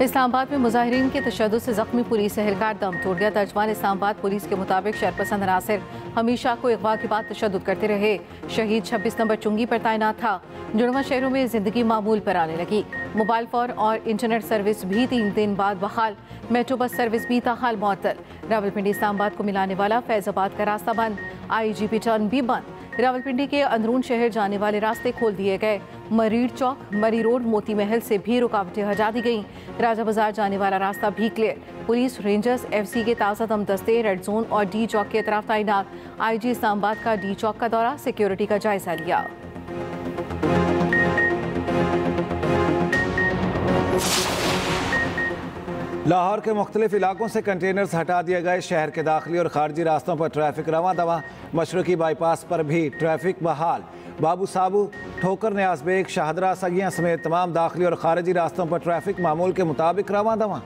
इस्लामाबाद में मुजाहिरीन के तशद्दुद से जख्मी पुलिस एहलकार दम तोड़ गया। तर्जमान इस्लामाबाद पुलिस के मुताबिक शरपसंद अनासिर हमेशा को अगवा के बाद तशद्दुद करते रहे। शहीद 26 नंबर चुंगी पर तैनात था। जुड़वा शहरों में जिंदगी मामूल पर आने लगी। मोबाइल फ़ोन और इंटरनेट सर्विस भी 3 दिन बाद बहाल। मेट्रो बस सर्विस भी ताहाल मुअत्तल। रावलपिंडी इस्लामाबाद को मिलाने वाला फैजाबाद का रास्ता बंद। IGP टर्न भी बंद। रावलपिंडी के अंदरून शहर जाने वाले रास्ते खोल दिए गए। मरीड़ चौक, मरी रोड, मोती महल से भी रुकावटें हटा दी गईं। राजा बाजार जाने वाला रास्ता भी क्लियर। पुलिस, रेंजर्स, FC के ताज़ा दम दस्ते रेड जोन और D चौक के तरफ तैनात। IG इस्लामाबाद का D चौक का दौरा, सिक्योरिटी का जायजा लिया। लाहौर के मुख्तलिफ इलाकों से कंटेनर्स हटा दिए गए। शहर के दाखिली और खारजी रास्तों पर ट्रैफिक रवां दवा। मशरकी बाईपास पर भी ट्रैफिक बहाल। बाबू साबू, ठोकर न्याज बेग, शाहदरा, सगियां समेत तमाम दाखिली और खारजी रास्तों पर ट्रैफिक मामूल के मुताबिक रवां दवा।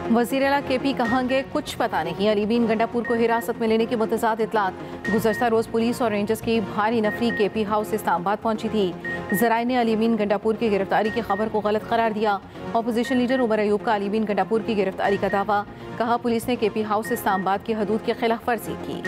वज़ीर आला KP कहाँ गए कुछ पता नहीं। अलीमीन गंडापुर को हिरासत में लेने की मुतज़ाद इत्तलात। गुज़श्ता रोज़ पुलिस और रेंजर्स की भारी नफरी KP हाउस इस्लामाबाद पहुंची थी। ज़राए ने अलीमीन गंडापुर की गिरफ्तारी की खबर को गलत करार दिया। अपोजिशन लीडर उमर अयूब का अलीमीन गंडापुर की गिरफ्तारी का दावा। कहा पुलिस ने KP हाउस इस्लामाबाद की हदूद की खिलाफ वर्जी की।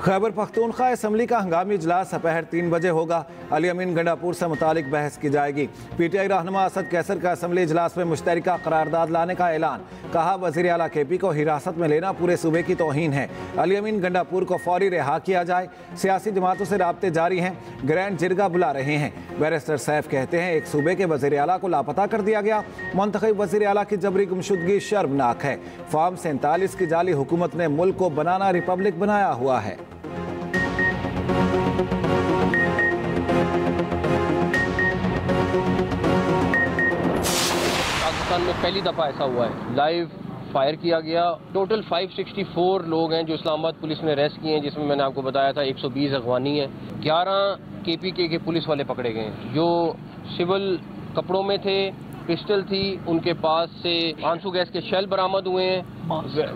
खैबर पख्तूनख्वा असम्बली का हंगामी इजलास दोपहर 3 बजे होगा। अली अमीन गंडापुर से मुतालिक बहस की जाएगी। PTI रहनुमा असद कैसर का असम्बली इजलास में मुश्तरका करारदाद लाने का ऐलान। कहा वज़ीर आला KP को हिरासत में लेना पूरे सूबे की तौहीन है। अली अमीन गंडापुर को फौरी रिहा किया जाए। सियासी जमातों से राब्ते जारी हैं। ग्रैंड जिरगा बुला रहे हैं। बैरिस्टर सैफ कहते हैं एक सूबे के वज़ीर आला को लापता कर दिया गया। मुंतखब वज़ीर आला की जबरी गुमशुदगी शर्मनाक है। फॉर्म 47 की जाली हुकूमत ने मुल्क को बनाना रिपब्लिक बनाया हुआ है। पाकिस्तान में पहली दफ़ा ऐसा हुआ है लाइव फायर किया गया। टोटल 564 लोग हैं जो इस्लामाबाद पुलिस ने अरेस्ट किए हैं, जिसमें मैंने आपको बताया था 120 अफगानी हैं। 11 KPK के पुलिस वाले पकड़े गए हैं जो सिविल कपड़ों में थे। पिस्टल थी, उनके पास से आंसू गैस के शेल बरामद हुए हैं,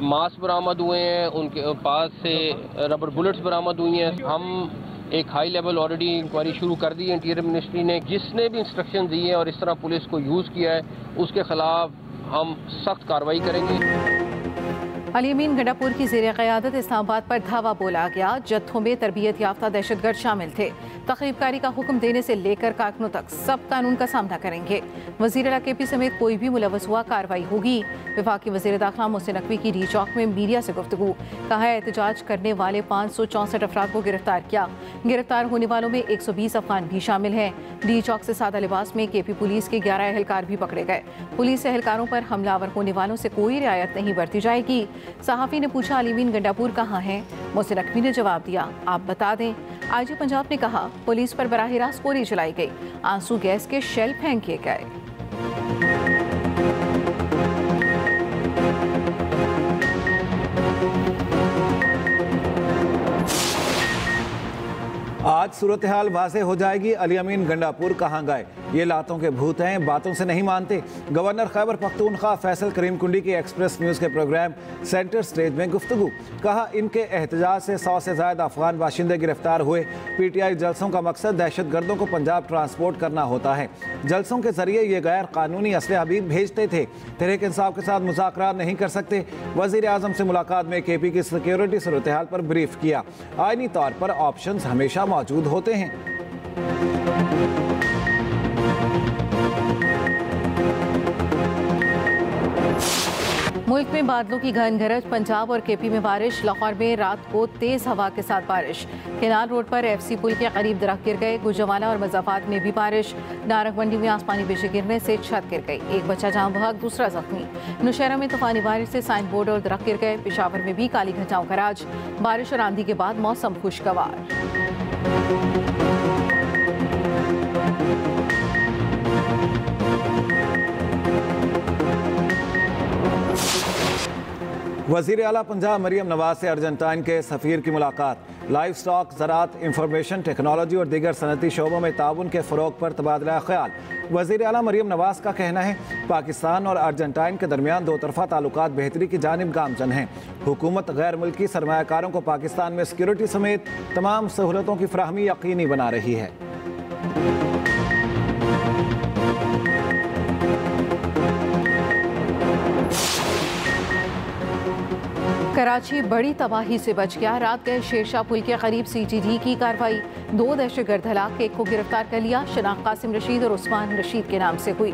मास्क बरामद हुए हैं, उनके पास से रबर बुलेट्स बरामद हुई हैं। हम एक हाई लेवल ऑलरेडी इंक्वायरी शुरू कर दी है इंटीरियर मिनिस्ट्री ने। जिसने भी इंस्ट्रक्शन दी है और इस तरह पुलिस को यूज़ किया है उसके खिलाफ हम सख्त कार्रवाई करेंगे। अली अमीन गंडापुर की ज़ेर क़यादत इस्लामाबाद पर धावा बोला गया। जत्थों में तरबियत याफ्ता दहशतगर्द शामिल थे। तक़रीबकारी का हुक्म देने से लेकर कारकुनों तक सब कानून का सामना करेंगे। वज़ीर आला KP समेत कोई भी मुलव्वस हुआ कार्रवाई होगी। वफाकी वज़ीर दाखिला मोहसिन नकवी की D चौक में मीडिया से गुफ्तगू। कहा एहतजाज करने वाले 564 अफराद को गिरफ्तार किया। गिरफ्तार होने वालों में 120 अफगान भी शामिल हैं। D चौक से सादा लिबास में KP पुलिस के 11 एहलकार भी पकड़े गए। पुलिस एहलकारों पर हमलावर होने वालों से कोई रियायत नहीं बरती जाएगी। सहाफ़ी ने पूछा अली अमीन गंडापुर कहाँ हैं? मोहसिन नकवी ने जवाब दिया आप बता दें। IG पंजाब ने कहा पुलिस पर बराह रास्त गोली चलाई गई। आंसू गैस के शेल फेंके गए। आज सूरत हाल वाज़ेह हो जाएगी। अली अमीन गंडापुर कहाँ गए? ये लातों के भूत हैं, बातों से नहीं मानते। गवर्नर खैबर पख्तूनख्वा फैसल करीम कुंडी की एक्सप्रेस न्यूज़ के प्रोग्राम सेंटर स्टेज में गुफ्तगू। कहा इनके एहतजाज से 100 से ज़्यादा अफगान बाशिंदे गिरफ्तार हुए। PTI जलसों का मकसद दहशतगर्दों को पंजाब ट्रांसपोर्ट करना होता है। जलसों के जरिए ये गैर कानूनी असलहा भी भेजते थे। तहरीक इंसाफ के साथ मुज़ाकरात नहीं कर सकते। वज़ीर आज़म से मुलाकात में KP की सिक्योरिटी सूरत हाल पर ब्रीफ किया। आईनी तौर पर ऑप्शन हमेशा मौजूद होते हैं। मुल्क में बादलों की घन गरज। पंजाब और KP में बारिश। लाहौर में रात को तेज हवा के साथ बारिश। केनाल रोड पर FC पुल के करीब दरख्त गिर गए। गुजरावाला और मज़ाफात में भी बारिश। नारक मंडी में आसमानी बिजली गिरने से छत गिर गई। एक बच्चा जाम बहक, दूसरा जख्मी। नौशहरा में तूफानी बारिश से साइन बोर्ड और दरख्त गिर गए। पेशावर में भी काली घटाओं का राज। बारिश और आंधी के बाद मौसम खुशगवार। वज़ीर आला पंजाब मरियम नवाज से अर्जेंटाइन के सफ़ीर की मुलाकात। लाइव स्टॉक, ज़राअत, इंफॉर्मेशन टेक्नोलॉजी और दीगर सनती शोबों में ताउन के फ़रोग पर तबादला ख्याल। वज़ीर आला मरियम नवाज का कहना है पाकिस्तान और अर्जेंटाइन के दरमियान दो तरफ़ा ताल्लुकात बेहतरी की जानिब गामजन हैं। हुकूमत गैर मुल्की सरमायाकारों को पाकिस्तान में सिक्योरिटी समेत तमाम सहूलतों की फराहमी यकीनी बना रही है। कराची बड़ी तबाही से बच गया। रात गए शेरशाह पुल के करीब CTD की कार्रवाई। 2 दहशतगर्द हलाक, एक को गिरफ्तार कर लिया। शनाख्त कासिम रशीद और उस्मान रशीद के नाम से हुई।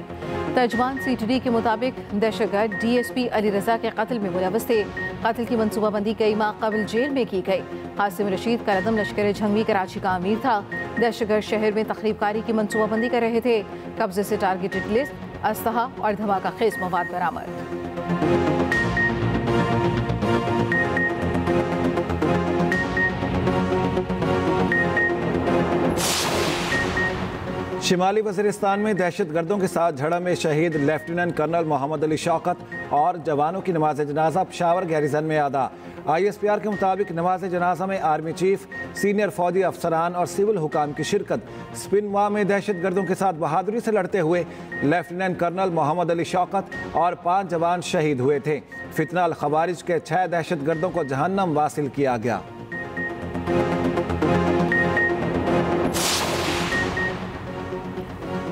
तर्जमान CTD के मुताबिक दहशतगर्द DSP अली रजा के कत्ल में मुलव्वस थे। कत्ल की मनसूबाबंदी कई माह कबल जेल में की गई। कासिम रशीद कलदम लश्कर जंगी कराची का अमीर था। दहशतगर्द शहर में तखरीबकारी की मनसूबाबंदी कर रहे थे। कब्जे से टारगेटेड लिस्ट, असलहा और धमाका खेज मवाद बरामद। शिमाली वज़ीरिस्तान में दहशतगर्दों के साथ झड़प में शहीद लेफ्टिनेंट कर्नल मोहम्मद अली शौकत और जवानों की नमाज जनाजा पेशावर गैरिजन में अदा। ISPR के मुताबिक नमाज जनाजा में आर्मी चीफ, सीनियर फौजी अफसरान और सिविल हुकाम की शिरकत। स्पिनवा में दहशतगर्दों के साथ बहादुरी से लड़ते हुए लेफ्टिनेंट कर्नल मोहम्मद अली शौकत और 5 जवान शहीद हुए थे। फितना अल खवारिज के 6 दहशतगर्दों को जहन्नम वासिल किया गया।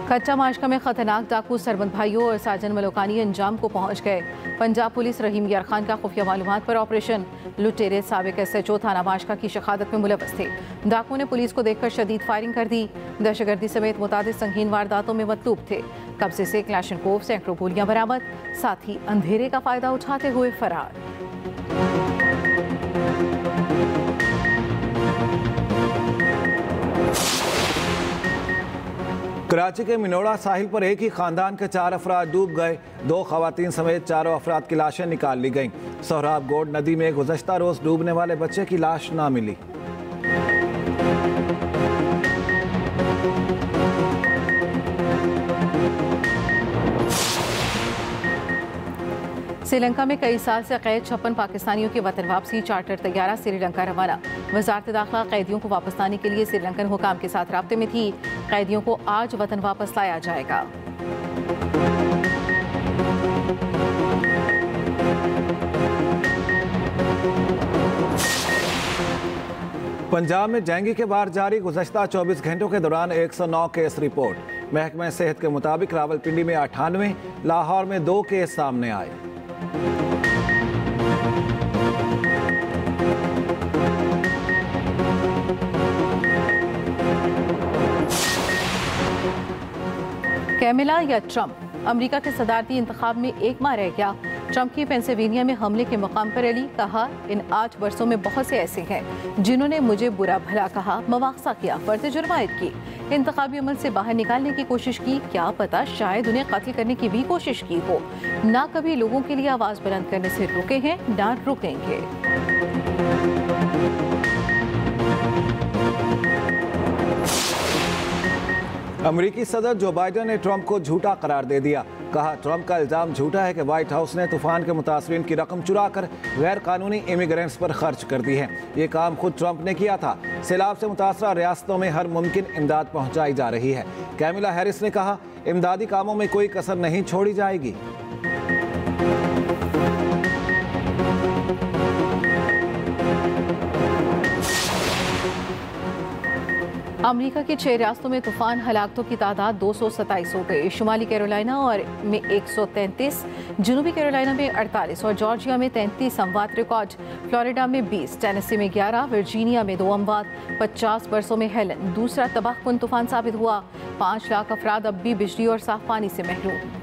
कच्चा माशका में खतरनाक डाकू सरबंद भाइयों और साजन मलोकानी अंजाम को पहुंच गए। पंजाब पुलिस रहीम यार खान का खुफिया मालूमात पर ऑपरेशन। लुटेरे साबिक SHO थाना माशका की शहादत में मुलव्वस थे। डाकू ने पुलिस को देखकर शदीद फायरिंग कर दी। दहशतगर्दी समेत मुतादिद संगीन वारदातों में मतलूब थे। कब्जे से क्लैशनकोव, सैकड़ों गोलियां बरामद, साथ ही अंधेरे का फायदा उठाते हुए फरार। कराची के मिनोड़ा साहिल पर एक ही खानदान के 4 अफराद डूब गए। 2 खवातीन समेत 4 अफराद की लाशें निकाल ली गईं। सोहराब गोड नदी में गुज़श्ता रोज डूबने वाले बच्चे की लाश ना मिली। श्रीलंका में कई साल से कैद 56 पाकिस्तानियों की वतन वापसी। चार्टर तैयारा श्रीलंका रवाना। वजारत दाखिला कैदियों को वापस लाने के लिए श्रीलंकन हुकाम के साथ राब्ते में थी। कैदियों को आज वतन वापस लाया जाएगा। पंजाब में डेंगू के बार जारी। गुज़श्ता 24 घंटों के दौरान 109 केस रिपोर्ट। महकमा सेहत के मुताबिक रावलपिंडी में 98, लाहौर में 2 केस सामने आए। कैमिला या ट्रंप? अमेरिका के सदारती इंतखाब में 1 माह रह गया। ट्रंप की पेंसिल्वेनिया में हमले के मकाम पर रैली। कहा, इन 8 वर्षों में बहुत से ऐसे हैं जिन्होंने मुझे बुरा भला कहा, मवाख्सा किया, फर्द जुर्मायत की, इंतखाबी अमल से बाहर निकालने की कोशिश की। क्या पता शायद उन्हें कत्ल करने की भी कोशिश की हो। ना कभी लोगों के लिए आवाज़ बुलंद करने से रुके हैं, ना रुकेंगे। अमेरिकी सदर जो बाइडन ने ट्रंप को झूठा करार दे दिया। कहा, ट्रंप का इल्जाम झूठा है कि व्हाइट हाउस ने तूफान के मुतासरीन की रकम चुरा कर गैर कानूनी इमिग्रेंट्स पर खर्च कर दी है। ये काम खुद ट्रंप ने किया था। सैलाब से मुतासरा रियासतों में हर मुमकिन इमदाद पहुंचाई जा रही है। कैमिला हैरिस ने कहा, इमदादी कामों में कोई कसर नहीं छोड़ी जाएगी। अमेरिका की 6 रियासतों में तूफान हलाकतों की तादाद 227 हो गई। शुमाली कैरोलिना और में 133, जनूबी कैरोलिना में 48 और जॉर्जिया में 33 अमवात रिकॉर्ड। फ्लोरिडा में 20, टेनेसी में 11, वर्जीनिया में 2 अमवात। 50 बरसों में हेलन दूसरा तबाहकुन तूफान साबित हुआ। 5 लाख अफराद अब भी बिजली और साफ पानी से महरूम।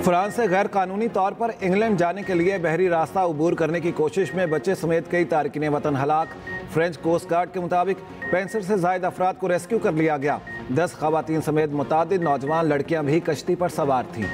फ्रांस से गैर कानूनी तौर पर इंग्लैंड जाने के लिए बहरी रास्ता अबूर करने की कोशिश में बच्चे समेत कई तारकिन वतन हलाक। फ्रेंच कोस्ट गार्ड के मुताबिक 65 से ज़ायद अफराद को रेस्क्यू कर लिया गया। 10 खवातीन समेत मुतादिद नौजवान लड़कियां भी कश्ती पर सवार थीं।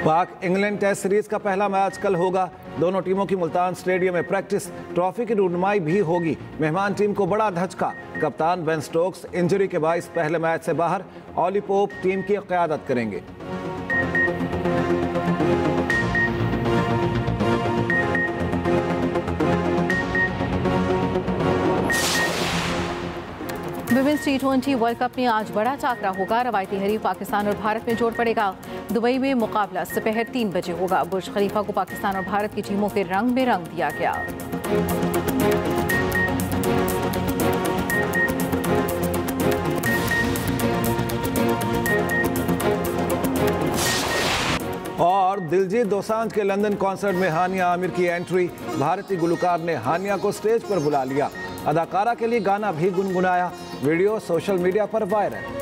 पाक इंग्लैंड टेस्ट सीरीज का पहला मैच कल होगा। दोनों टीमों की मुल्तान स्टेडियम में प्रैक्टिस, ट्रॉफी की रुनमाई भी होगी। मेहमान टीम को बड़ा धचका, कप्तान बेन स्टोक्स इंजरी के बाइस पहले मैच से बाहर। ऑली पोप टीम की क़यादत करेंगे। विमेंस T20 वर्ल्ड कप में आज बड़ा टाकरा होगा। रवायती हरीफ पाकिस्तान और भारत में जोड़ पड़ेगा। दुबई में मुकाबला दोपहर 3 बजे होगा। बुर्ज खलीफा को पाकिस्तान और भारत की टीमों के रंग में रंग दिया गया। और दिलजीत दोसांझ के लंदन कॉन्सर्ट में हानिया आमिर की एंट्री। भारतीय गुलकार ने हानिया को स्टेज पर बुला लिया। अदाकारा के लिए गाना भी गुनगुनाया। वीडियो सोशल मीडिया पर वायरल।